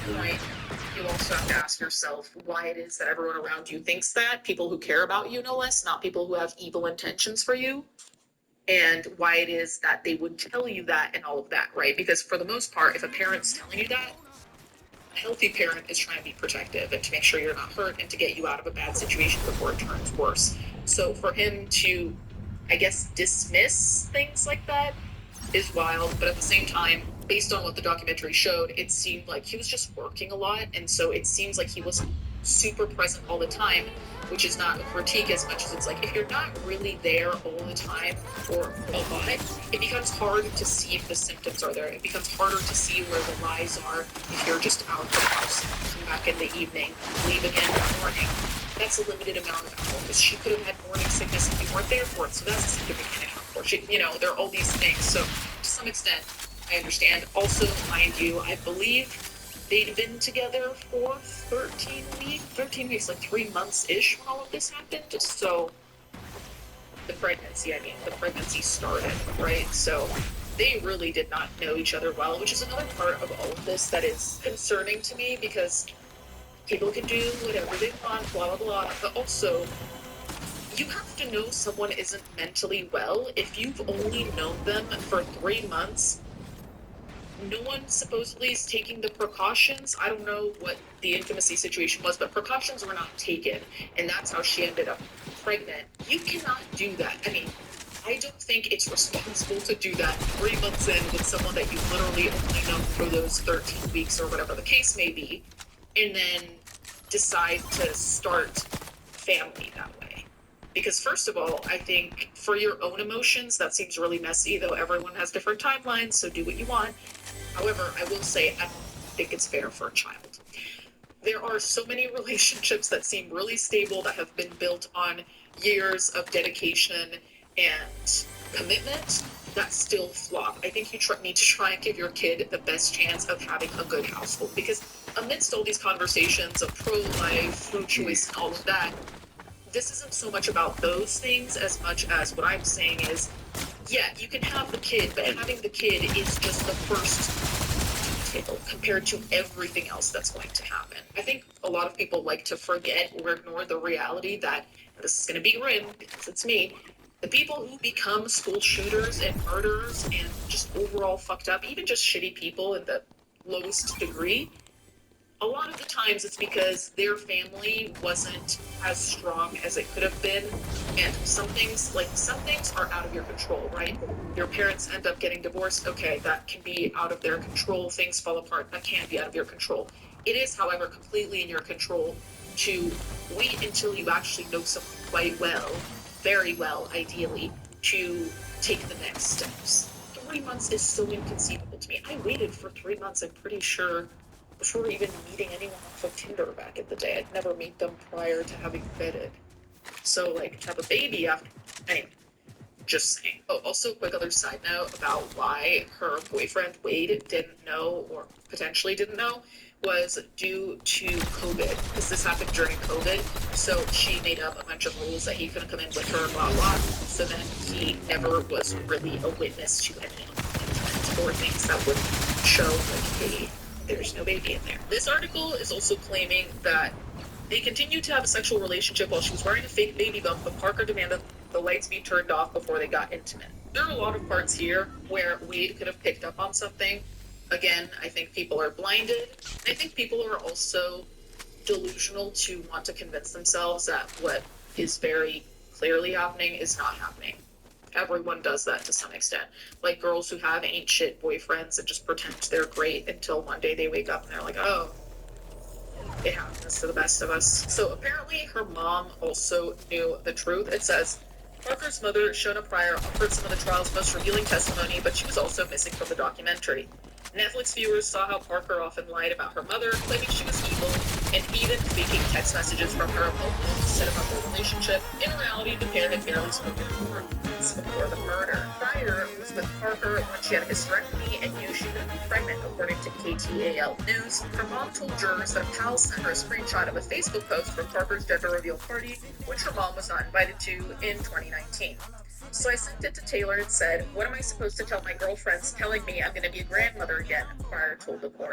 point, you also have to ask yourself why it is that everyone around you thinks that, people who care about you, no less, not people who have evil intentions for you, and why it is that they would tell you that and all of that, right? Because for the most part, if a parent's telling you that, a healthy parent is trying to be protective and to make sure you're not hurt and to get you out of a bad situation before it turns worse. So for him to, I guess, dismiss things like that is wild, but at the same time, based on what the documentary showed, it seemed like he was just working a lot, and so it seems like he wasn't super present all the time, which is not a critique as much as it's like if you're not really there all the time or a lot, it becomes hard to see if the symptoms are there. It becomes harder to see where the lies are if you're just out of the house, come back in the evening, leave again in the morning. That's a limited amount of alcohol because she could have had morning sickness if you weren't there for it, so that's a significant account for she, there are all these things. So to some extent, I understand. Also, mind you, I believe they'd been together for 13 weeks, like 3 months-ish when all of this happened. So the pregnancy started, right? So they really did not know each other well, which is another part of all of this that is concerning to me because people can do whatever they want, blah, blah, blah, but also you have to know someone isn't mentally well if you've only known them for 3 months. No one supposedly is taking the precautions. I don't know what the intimacy situation was, but precautions were not taken, and that's how she ended up pregnant. You cannot do that. I mean, I don't think it's responsible to do that 3 months in with someone that you literally only know for those 13 weeks or whatever the case may be, and then decide to start family that way. Because first of all, I think for your own emotions, that seems really messy, though everyone has different timelines, so do what you want. However, I will say, I don't think it's fair for a child. There are so many relationships that seem really stable that have been built on years of dedication and commitment that still flop. I think you need to try and give your kid the best chance of having a good household because amidst all these conversations of pro-life, food choice, and all of that, this isn't so much about those things as much as what I'm saying is, yeah, you can have the kid, but having the kid is just the first detail compared to everything else that's going to happen. I think a lot of people like to forget or ignore the reality that, this is going to be grim because it's me, the people who become school shooters and murderers and just overall fucked up, even just shitty people in the lowest degree, a lot of the times it's because their family wasn't as strong as it could have been, and some things are out of your control, right? Your parents end up getting divorced, okay, that can be out of their control. Things fall apart, that can be out of your control. It is, however, completely in your control to wait until you actually know someone quite well, very well, ideally, to take the next steps. 3 months is so inconceivable to me. I waited for 3 months, I'm pretty sure, before even meeting anyone off of Tinder back in the day. I'd never meet them prior to having vetted. So, have a baby after. Anyway, just saying. Oh, also, a quick other side note about why her boyfriend, Wade, didn't know or potentially didn't know was due to COVID, because this happened during COVID. So she made up a bunch of rules that he couldn't come in with her, blah, blah. So then he never was really a witness to any or things that would show, hey, there's no baby in there. This article is also claiming that they continued to have a sexual relationship while she was wearing a fake baby bump, but Parker demanded the lights be turned off before they got intimate. There are a lot of parts here where Wade could have picked up on something. Again, I think people are blinded. I think people are also delusional to want to convince themselves that what is very clearly happening is not happening. Everyone does that to some extent. Like girls who have ain't shit boyfriends and just pretend they're great until one day they wake up and they're like, oh, it happens to the best of us. So apparently her mom also knew the truth. It says, Parker's mother, Shona Pryor, offered some of the trial's most revealing testimony, but she was also missing from the documentary. Netflix viewers saw how Parker often lied about her mother, claiming she was evil, and even faking text messages from her home to set up a relationship. In reality, the pair had barely spoken for months before the murder. Pryor was with Parker when she had a hysterectomy and knew she could be pregnant, according to KTAL News. Her mom told jurors that a pal sent her a screenshot of a Facebook post from Parker's gender reveal party, which her mom was not invited to in 2019. So I sent it to Taylor and said, what am I supposed to tell my girlfriends telling me I'm going to be a grandmother again? Pryor told the court.